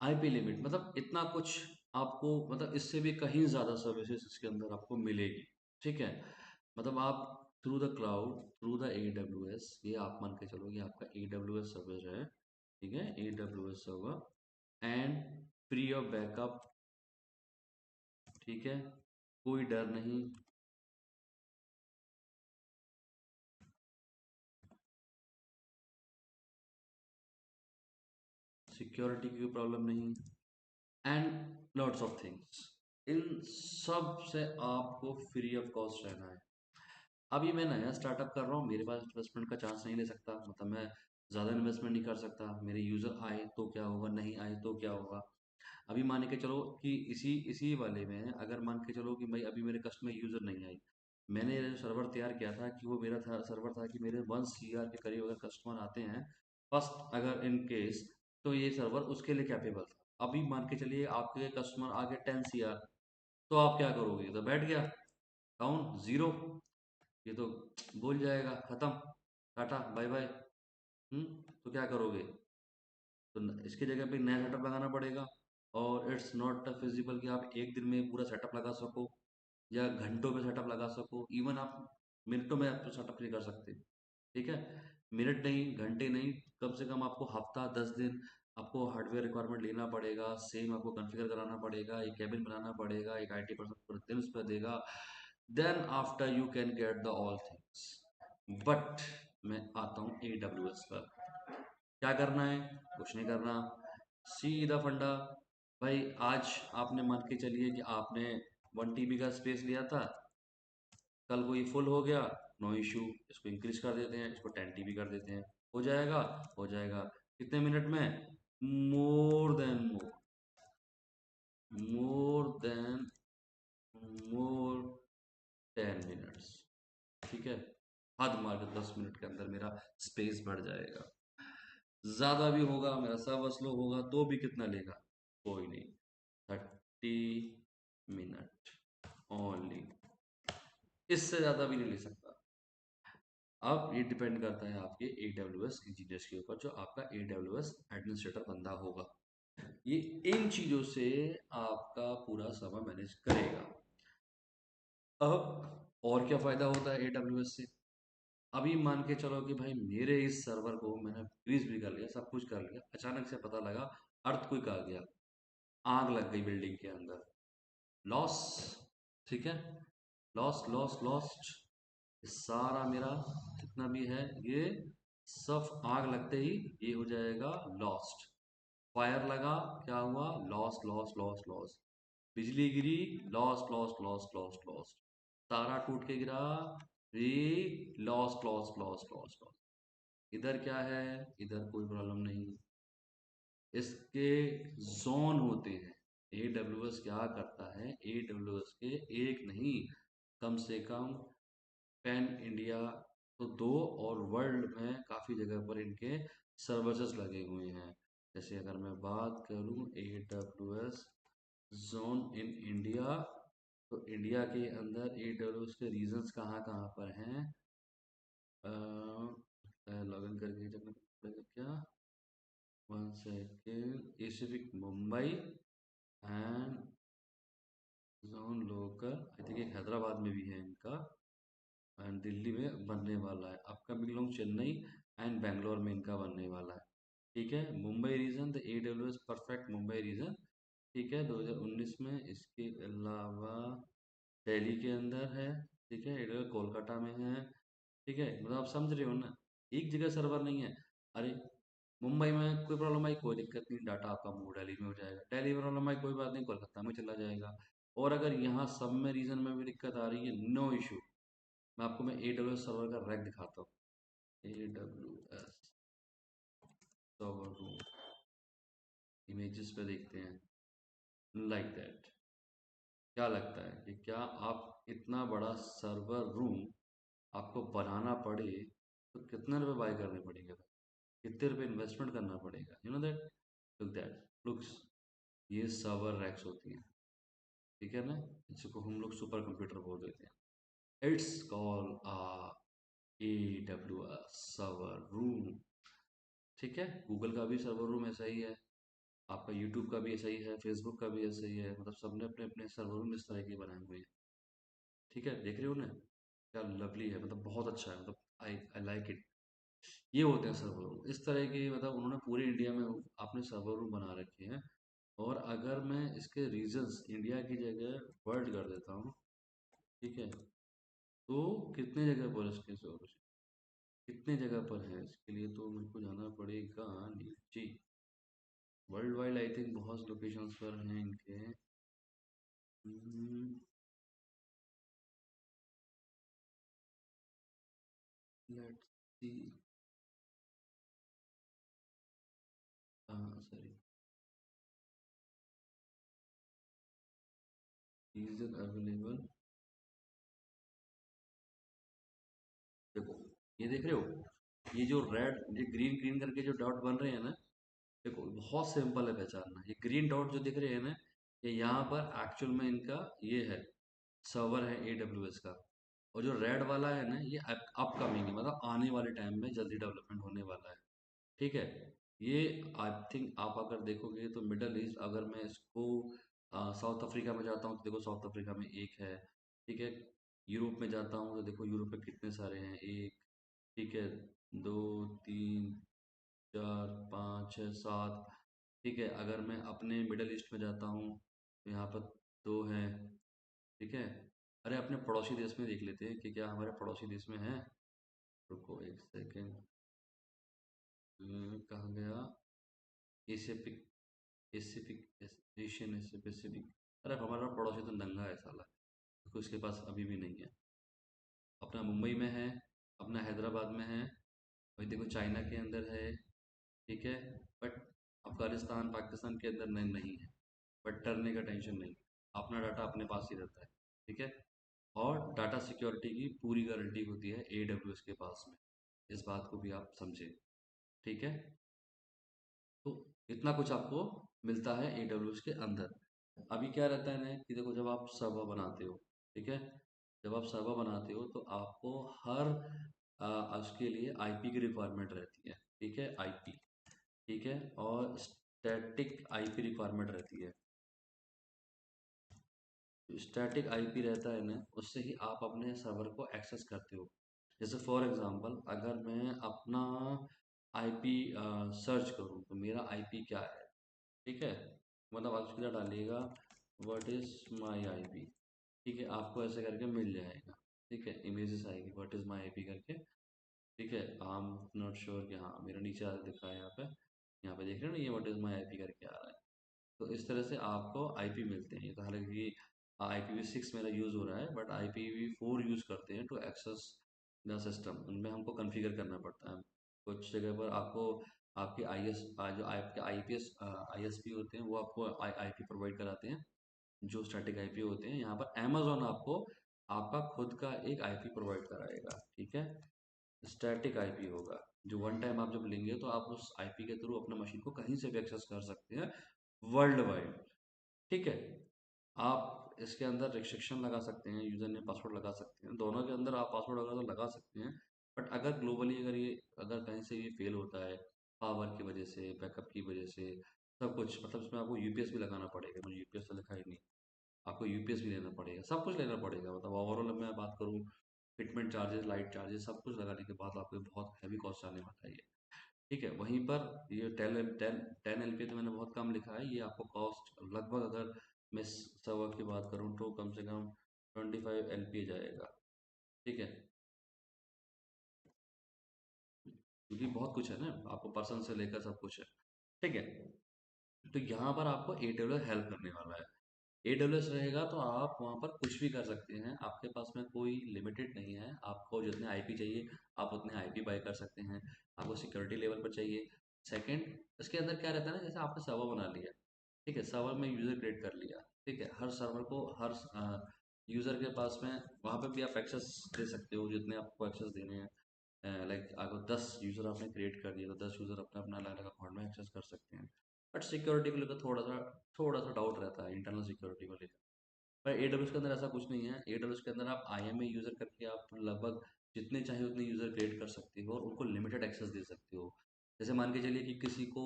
IP limit मतलब इतना कुछ आपको, मतलब इससे भी कहीं ज़्यादा सर्विसेज इसके अंदर आपको मिलेगी। ठीक है, मतलब आप through the cloud, through the AWS, ये आप मान के चलो कि आपका AWS सर्वर है। ठीक है, AWS server and free of backup. ठीक है, कोई डर नहीं। सिक्योरिटी की कोई प्रॉब्लम नहीं एंड लॉट्स ऑफ थिंग्स। इन सब से आपको फ्री ऑफ कॉस्ट रहना है। अभी मैं नया स्टार्टअप कर रहा हूँ, मेरे पास इन्वेस्टमेंट का चांस नहीं ले सकता, मतलब मैं ज़्यादा इन्वेस्टमेंट नहीं कर सकता। मेरे यूज़र आए तो क्या होगा, नहीं आए तो क्या होगा। अभी मान के चलो कि इसी इसी वाले में अगर मान के चलो कि भाई अभी मेरे कस्टमर यूज़र नहीं आए, मैंने ये जो सर्वर तैयार किया था कि वो मेरा था सर्वर था कि मेरे 1 CR के करीब अगर कस्टमर आते हैं फर्स्ट, अगर इन केस, तो ये सर्वर उसके लिए कैपेबल था। अभी मान के चलिए आपके कस्टमर आ गए 10 CR, तो आप क्या करोगे? तो बैठ गया, डाउन, ज़ीरो। ये तो बोल जाएगा खत्म, टाटा बाय बाय। तो क्या करोगे? तो इसकी जगह पे नया सेटअप लगाना पड़ेगा। और इट्स नॉट फिजिबल कि आप एक दिन में पूरा सेटअप लगा सको या घंटों में सेटअप लगा सको। इवन आप मिनटों में आप सेटअप नहीं कर सकते। ठीक है, मिनट नहीं, घंटे नहीं, कम से कम आपको हफ्ता 10 दिन आपको हार्डवेयर रिक्वायरमेंट लेना पड़ेगा। सेम आपको कॉन्फ़िगर कराना पड़ेगा, एक केबिन बनाना पड़ेगा, एक IT पर्सन पूरे दिन उस पर देगा। Then after you can get the all things. But मैं आता हूँ AWS पर। क्या करना है? कुछ नहीं करना, सीधा फंडा। भाई आज आपने मान के चलिए कि आपने 1 TB का स्पेस लिया था, कल को ये फुल हो गया, नो इशू, इसको इंक्रीज कर देते हैं, इसको 10 TB कर देते हैं। हो जाएगा, हो जाएगा। कितने मिनट में? मोर देन मोर देन मोर 10 मिनट्स। ठीक है, हद मार के 10 मिनट के अंदर मेरा स्पेस बढ़ जाएगा। ज़्यादा भी होगा, मेरा सर्वर स्लो होगा तो भी कितना लेगा? कोई नहीं, 30 मिनट ओनली, इससे ज़्यादा भी नहीं ले सकता। अब ये डिपेंड करता है आपके AWS इंजीनियर्स के ऊपर, जो आपका AWS एडमिनिस्ट्रेटर बंदा होगा। ये इन चीज़ों से आपका पूरा समय मैनेज करेगा। अब और क्या फ़ायदा होता है AWS से? अभी मान के चलो कि भाई मेरे इस सर्वर को मैंने फ्रीज भी कर लिया, सब कुछ कर लिया, अचानक से पता लगा अर्थक्वेक आ गया, आग लग गई बिल्डिंग के अंदर, लॉस। ठीक है, लॉस लॉस लॉस्ट। सारा मेरा जितना भी है ये सब आग लगते ही ये हो जाएगा लॉस्ट। फायर लगा, क्या हुआ? Loss loss loss loss. बिजली गिरी, loss loss loss loss loss. तारा टूट के गिरा, री, loss loss loss loss loss. इधर क्या है? इधर कोई प्रॉब्लम नहीं। इसके जोन होते हैं। AWS क्या करता है? AWS के एक नहीं, कम से कम पैन इंडिया तो दो, और वर्ल्ड में काफ़ी जगह पर इनके सर्विसेज लगे हुए हैं। जैसे अगर मैं बात करूं AWS जोन इन इंडिया, तो इंडिया के अंदर AWS के रीजन्स कहाँ कहाँ पर हैं? लॉगिन करके देखना पड़ेगा क्या? 1 सेकेंड। एसिफिक Mumbai and zone local, I think एक हैदराबाद में भी है इनका, एंड दिल्ली में बनने वाला है। अपकमिंग लोग चेन्नई एंड बैंगलोर में इनका बनने वाला है। ठीक है, Mumbai region the AWS perfect Mumbai region. ठीक है, 2019 में। इसके अलावा दिल्ली के अंदर है। ठीक है, AWS कोलकाता में है। ठीक है, मतलब आप समझ रहे हो ना, एक जगह सर्वर नहीं है। अरे मुंबई में कोई प्रॉब्लम आई, कोई दिक्कत नहीं, डाटा आपका मूव दिल्ली में हो जाएगा। दिल्ली में प्रॉब्लम आई, कोई बात नहीं, कोलकाता में चला जाएगा। और अगर यहाँ सब में रीजन में भी दिक्कत आ रही है, नो इशू, मैं AWS सर्वर का रैक दिखाता हूँ। AWS सर्वर रूम, इमेजेस पे देखते हैं, लाइक दैट। क्या लगता है कि क्या आप इतना बड़ा सर्वर रूम आपको बनाना पड़े तो कितने रुपए बाय करने पड़ेंगे भाई? कितने रुपए इन्वेस्टमेंट करना पड़ेगा? You know that, look that, looks. ये सर्वर रैक्स होती हैं। ठीक है ना, इसको हम लोग सुपर कंप्यूटर बोल देते हैं। It's call AWS server room. ठीक है, गूगल का भी सर्वर रूम ऐसा ही है। आपका यूट्यूब का भी ऐसा ही है, फेसबुक का भी ऐसा ही है, मतलब सबने अपने अपने सर्वर इस तरह के बनाए हुए हैं। ठीक है, देख रहे हो उन्हें, क्या लवली है, मतलब बहुत अच्छा है, मतलब आई आई लाइक इट। ये होते हैं सर्वर रूम इस तरह के, मतलब उन्होंने पूरे इंडिया में अपने सर्वर रूम बना रखे हैं। और अगर मैं इसके रीजंस इंडिया की जगह वर्ल्ड कर देता हूँ, ठीक है, तो कितने जगह पर इसके सर्वर, कितने जगह पर है, इसके लिए तो मेरे को जाना पड़ेगा नीचे। वर्ल्ड वाइड आई थिंक बहुत लोकेशंस पर हैं इनके। Let's see, sorry, region available. देखो, ये देख रहे हो, ये जो रेड, ये ग्रीन ग्रीन करके जो डॉट बन रहे हैं ना, देखो बहुत सिंपल है पहचानना। ये ग्रीन डॉट जो दिख रहे हैं ना, ये यहाँ पर एक्चुअल में इनका ये है, सर्वर है AWS का। और जो रेड वाला है ना, ये अपकमिंग है, मतलब आने वाले टाइम में जल्दी डेवलपमेंट होने वाला है। ठीक है, ये आई थिंक आप अगर देखोगे तो मिडल ईस्ट, अगर मैं इसको साउथ अफ्रीका में जाता हूँ तो देखो साउथ अफ्रीका में एक है। ठीक है, यूरोप में जाता हूँ तो देखो यूरोप में कितने सारे हैं, एक, ठीक है, दो, तीन, चार, पाँच, छः, सात। ठीक है, अगर मैं अपने मिडल ईस्ट में जाता हूँ तो यहाँ पर दो हैं। ठीक है, अरे अपने पड़ोसी देश में देख लेते हैं कि क्या हमारे पड़ोसी देश में है। रुको एक सेकेंड, कहाँ गया, एशिया, एसिफिक, एशियन एस पैसिफिक। अरे हमारा पड़ोसी तो नंगा है साला, क्योंकि उसके पास अभी भी नहीं है। अपना मुंबई में है, अपना हैदराबाद में है, वही देखो चाइना के अंदर है। ठीक है, बट अफगानिस्तान पाकिस्तान के अंदर नहीं है। बट डरने का टेंशन नहीं, अपना डाटा अपने पास ही रहता है। ठीक है, और डाटा सिक्योरिटी की पूरी गारंटी होती है AWS के पास में, इस बात को भी आप समझे। ठीक है, तो इतना कुछ आपको मिलता है AWS के अंदर। अभी क्या रहता है ना कि देखो, जब आप सर्वर बनाते हो, ठीक है, जब आप सर्वर बनाते हो तो आपको हर उसके लिए IP की रिक्वायरमेंट रहती है। ठीक है, IP, ठीक है, और स्टैटिक IP रिक्वायरमेंट रहती है। स्टैटिक IP रहता है ना, उससे ही आप अपने सर्वर को एक्सेस करते हो। जैसे फॉर एग्जांपल, अगर मैं अपना IP सर्च करूँ तो मेरा IP क्या है। ठीक है, मतलब आप सीधा डालिएगा व्हाट इज़ माई IP। ठीक है, आपको ऐसे करके मिल जाएगा। ठीक है, इमेजेस आएगी व्हाट इज़ माई IP करके। ठीक है, आई एम नॉट श्योर कि हाँ मेरा नीचे आ दिखा है यहाँ पे, यहाँ पे देख रहे हो ना, ये व्हाट इज़ माई IP करके आ रहा है। तो इस तरह से आपको IP मिलते हैं। ये तो हालांकि IPv6 मेरा यूज़ हो रहा है, बट IPv4 यूज़ करते हैं टू एक्सेस द सिस्टम। उनमें हमको कॉन्फ़िगर करना पड़ता है। कुछ जगह पर आपको आपके जो आपके IPS ISP होते हैं वो आपको IP प्रोवाइड कराते हैं, जो स्टैटिक IP होते हैं। यहाँ पर अमेज़न आपको आपका खुद का एक IP प्रोवाइड कराएगा। ठीक है, स्टैटिक IP होगा, जो वन टाइम आप जब लेंगे तो आप उस IP के थ्रू अपना मशीन को कहीं से भी एक्सेस कर सकते हैं वर्ल्ड वाइड। ठीक है, आप इसके अंदर रिस्ट्रिक्शन लगा सकते हैं, यूज़र ने पासवर्ड लगा सकते हैं, दोनों के अंदर आप पासवर्ड वगैरह तो लगा सकते हैं। बट अगर ग्लोबली अगर ये, अगर कहीं से ये फेल होता है, पावर की वजह से, बैकअप की वजह से, सब कुछ, मतलब इसमें आपको UPS भी लगाना पड़ेगा। मुझे UPS तो लिखा ही नहीं, आपको UPS भी लेना पड़ेगा, सब कुछ लेना पड़ेगा। मतलब ओवरऑल मैं बात करूँ, फिटमेंट चार्जेस, लाइट चार्जेस, सब कुछ लगाने के बाद आपको बहुत हैवी कॉस्ट आने वाला है ये। ठीक है, वहीं पर ये 10 LP तो मैंने बहुत कम लिखा है, ये आपको कॉस्ट लगभग, अगर मैं सर्वर की बात करूँ तो कम से कम 25 LP जाएगा। ठीक है, क्योंकि बहुत कुछ है ना, आपको पर्सन से लेकर सब कुछ है। ठीक है, तो यहाँ पर आपको AWS हेल्प करने वाला है। AWS रहेगा तो आप वहाँ पर कुछ भी कर सकते हैं, आपके पास में कोई लिमिटेड नहीं है। आपको जितने IP चाहिए आप उतने IP बाय कर सकते हैं, आपको सिक्योरिटी लेवल पर चाहिए। सेकंड, इसके अंदर क्या रहता है ना, जैसे आपने सर्वर बना लिया, ठीक है, सर्वर में यूज़र क्रिएट कर लिया। ठीक है, हर सर्वर को हर यूज़र के पास में वहाँ पे भी आप एक्सेस दे सकते हो जितने आपको एक्सेस देने हैं। लाइक अगर 10 यूज़र आपने क्रिएट कर दिया तो 10 यूज़र अपना अपना अलग अलग अकाउंट में एक्सेस कर सकते हैं। बट सिक्योरिटी को लेकर थोड़ा सा डाउट रहता है, इंटरनल सिक्योरिटी को लेकर। पर AWS के अंदर ऐसा कुछ नहीं है। AWS के अंदर आप IAMA यूज़र करके आप लगभग जितने चाहे उतने यूज़र क्रिएट कर सकते हो और उनको लिमिटेड एक्सेस दे सकते हो। जैसे मान के चलिए कि किसी को